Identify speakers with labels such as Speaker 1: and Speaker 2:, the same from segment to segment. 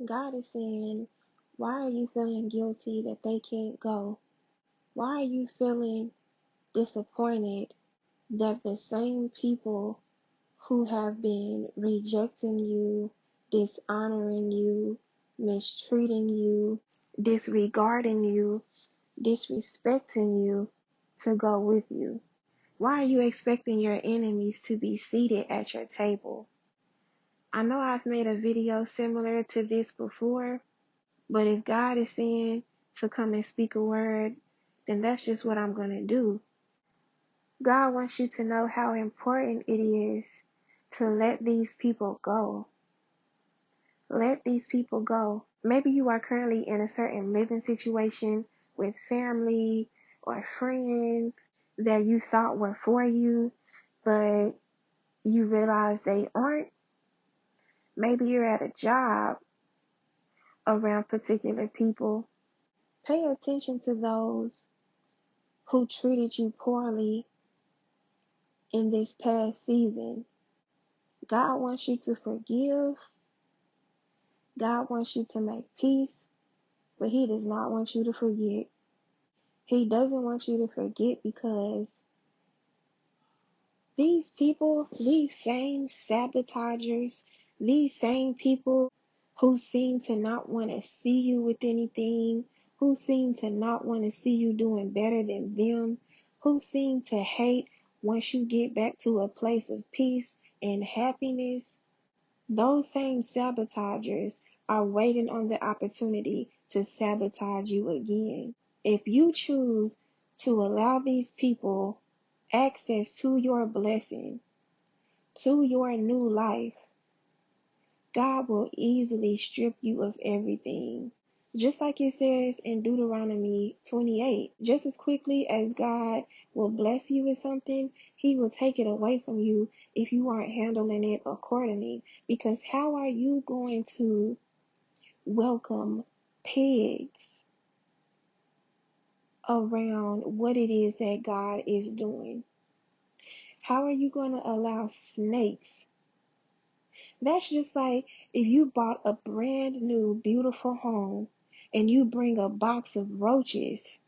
Speaker 1: God is saying, why are you feeling guilty that they can't go? Why are you feeling disappointed that the same people who have been rejecting you, dishonoring you, mistreating you, disregarding you, disrespecting you to go with you? Why are you expecting your enemies to be seated at your table? I know I've made a video similar to this before, but if God is saying to come and speak a word, then that's just what I'm going to do. God wants you to know how important it is to let these people go. Let these people go. Maybe you are currently in a certain living situation with family or friends that you thought were for you, but you realize they aren't. Maybe you're at a job around particular people. Pay attention to those who treated you poorly in this past season. God wants you to forgive. God wants you to make peace, but He does not want you to forget. He doesn't want you to forget because these people, these same sabotagers, these same people who seem to not want to see you with anything, who seem to not want to see you doing better than them, who seem to hate once you get back to a place of peace and happiness, those same sabotagers are waiting on the opportunity to sabotage you again. If you choose to allow these people access to your blessing, to your new life, God will easily strip you of everything. Just like it says in Deuteronomy 28, just as quickly as God will bless you with something, He will take it away from you if you aren't handling it accordingly. Because how are you going to welcome pigs around what it is that God is doing? How are you going to allow snakes? That's just like if you bought a brand new, beautiful home and you bring a box of roaches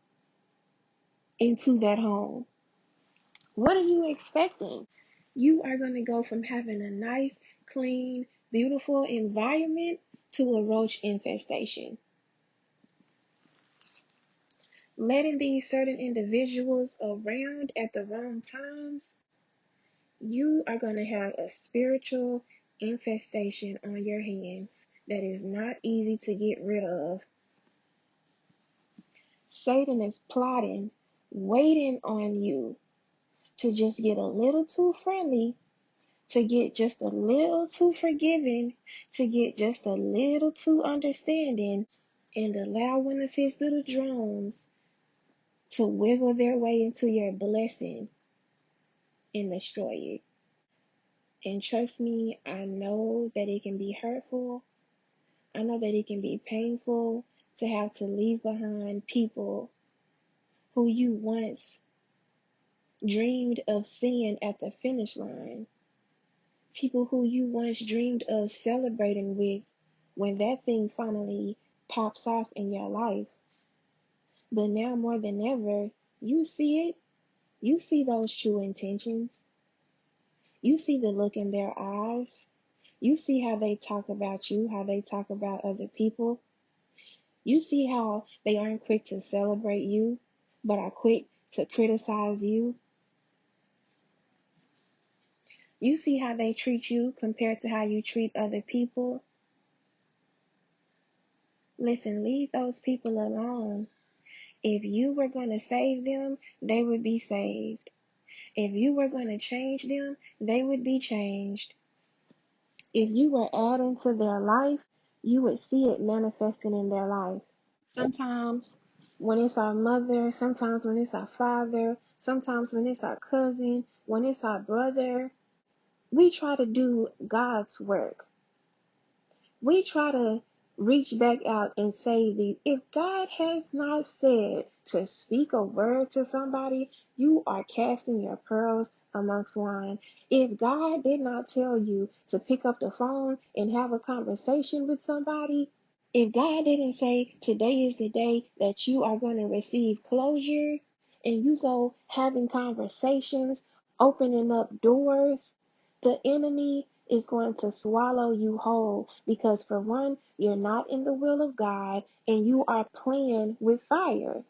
Speaker 1: into that home. What are you expecting? You are going to go from having a nice, clean, beautiful environment to a roach infestation. Letting these certain individuals around at the wrong times, you are going to have a spiritual infestation on your hands that is not easy to get rid of. Satan is plotting, waiting on you to just get a little too friendly, to get just a little too forgiving, to get just a little too understanding, and allow one of his little drones to wiggle their way into your blessing and destroy it. And trust me, I know that it can be hurtful. I know that it can be painful to have to leave behind people who you once dreamed of seeing at the finish line. People who you once dreamed of celebrating with when that thing finally pops off in your life. But now more than ever, you see it. You see those true intentions. You see the look in their eyes. You see how they talk about you, how they talk about other people. You see how they aren't quick to celebrate you, but are quick to criticize you. You see how they treat you compared to how you treat other people. Listen, leave those people alone. If you were going to save them, they would be saved. If you were going to change them, they would be changed. If you were adding to their life, you would see it manifesting in their life. Sometimes when it's our mother, sometimes when it's our father, sometimes when it's our cousin, when it's our brother, we try to do God's work. We try to reach back out and say these. If God has not said to speak a word to somebody, you are casting your pearls amongst swine. If God did not tell you to pick up the phone and have a conversation with somebody, If God didn't say today is the day that you are going to receive closure, and you go having conversations, opening up doors, the enemy is going to swallow you whole, because for one, you're not in the will of God and you are playing with fire.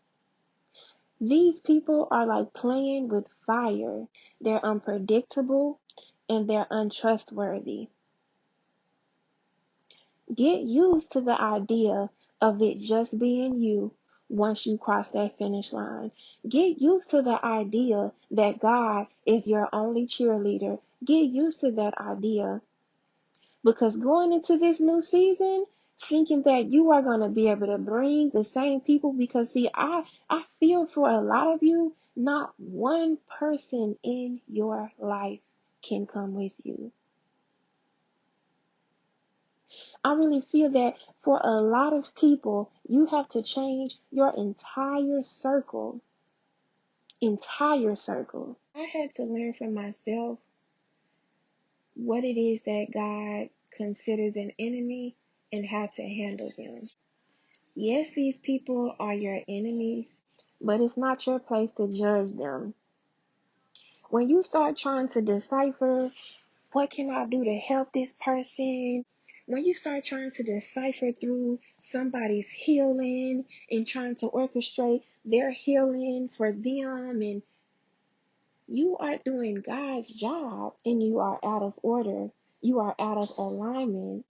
Speaker 1: These people are like playing with fire. They're unpredictable and they're untrustworthy. Get used to the idea of it just being you once you cross that finish line. Get used to the idea that God is your only cheerleader. Get used to that idea, because going into this new season, thinking that you are going to be able to bring the same people, because see, I feel for a lot of you, not one person in your life can come with you. I really feel that for a lot of people, you have to change your entire circle. Entire circle. I had to learn for myself what it is that God considers an enemy and how to handle them. Yes, these people are your enemies, but it's not your place to judge them. When you start trying to decipher, what can I do to help this person? When you start trying to decipher through somebody's healing and trying to orchestrate their healing for them, and you are doing God's job and you are out of order, you are out of alignment.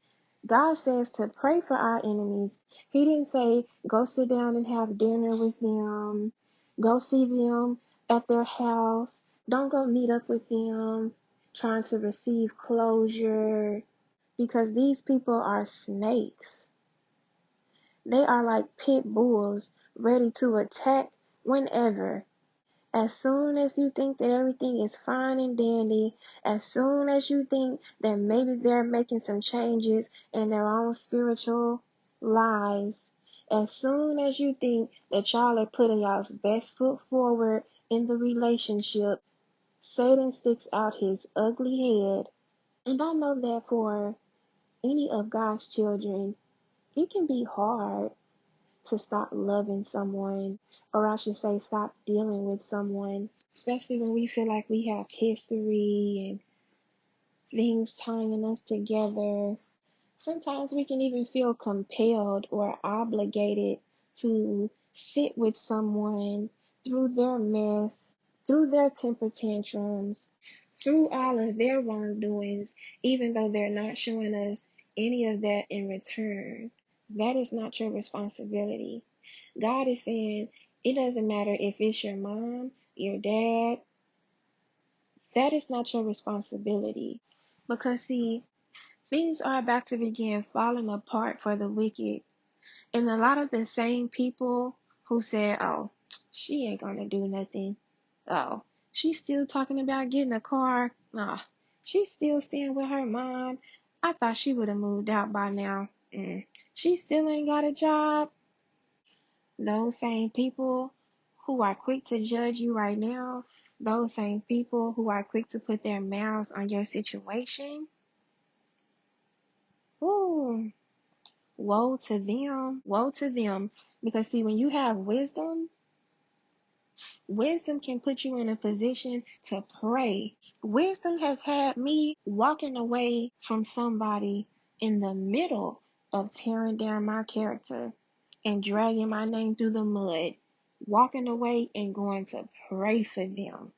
Speaker 1: God says to pray for our enemies. He didn't say go sit down and have dinner with them, go see them at their house, don't go meet up with them trying to receive closure, because these people are snakes. They are like pit bulls ready to attack whenever. As soon as you think that everything is fine and dandy, as soon as you think that maybe they're making some changes in their own spiritual lives, as soon as you think that y'all are putting y'all's best foot forward in the relationship, Satan sticks out his ugly head. And I know that for any of God's children, it can be hard to stop loving someone, or I should say, stop dealing with someone, especially when we feel like we have history and things tying us together. Sometimes we can even feel compelled or obligated to sit with someone through their mess, through their temper tantrums, through all of their wrongdoings, even though they're not showing us any of that in return. That is not your responsibility. God is saying it doesn't matter if it's your mom, your dad, that is not your responsibility. Because, see, things are about to begin falling apart for the wicked. And a lot of the same people who said, oh, she ain't gonna do nothing. Oh, she's still talking about getting a car. Nah, she's still staying with her mom. I thought she would have moved out by now. She still ain't got a job. Those same people who are quick to judge you right now, those same people who are quick to put their mouths on your situation, ooh, woe to them, woe to them. Because see, when you have wisdom, wisdom can put you in a position to pray. Wisdom has had me walking away from somebody in the middle of tearing down my character and dragging my name through the mud, walking away and going to pray for them.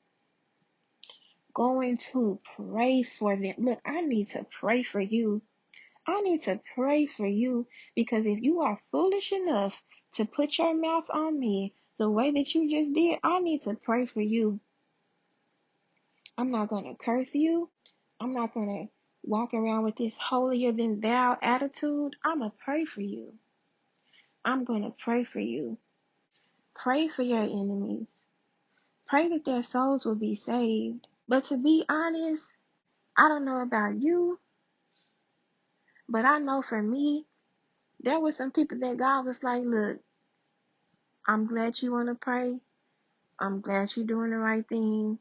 Speaker 1: Going to pray for them. Look, I need to pray for you. I need to pray for you, because if you are foolish enough to put your mouth on me the way that you just did, I need to pray for you. I'm not going to curse you. I'm not going to walk around with this holier than thou attitude. I'm going to pray for you. I'm going to pray for you. Pray for your enemies. Pray that their souls will be saved. But to be honest, I don't know about you, but I know for me, there were some people that God was like, look, I'm glad you want to pray. I'm glad you're doing the right thing.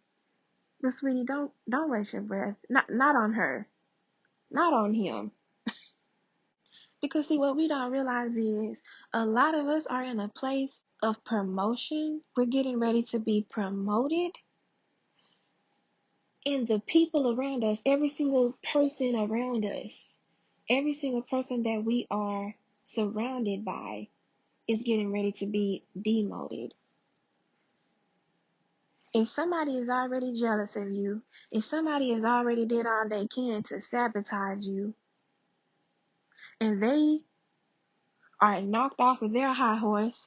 Speaker 1: But sweetie, don't waste your breath. Not on her. Not on him. Because see, what we don't realize is a lot of us are in a place of promotion. We're getting ready to be promoted. And the people around us, every single person around us, every single person that we are surrounded by is getting ready to be demoted. If somebody is already jealous of you, if somebody has already did all they can to sabotage you, and they are knocked off of their high horse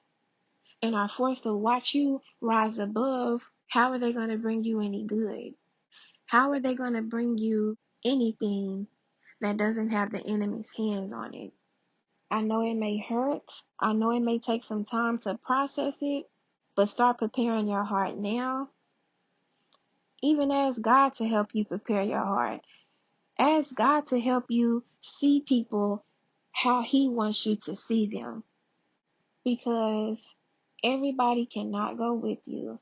Speaker 1: and are forced to watch you rise above, how are they going to bring you any good? How are they going to bring you anything that doesn't have the enemy's hands on it? I know it may hurt. I know it may take some time to process it, but start preparing your heart now. Even ask God to help you prepare your heart. Ask God to help you see people how He wants you to see them. Because everybody cannot go with you.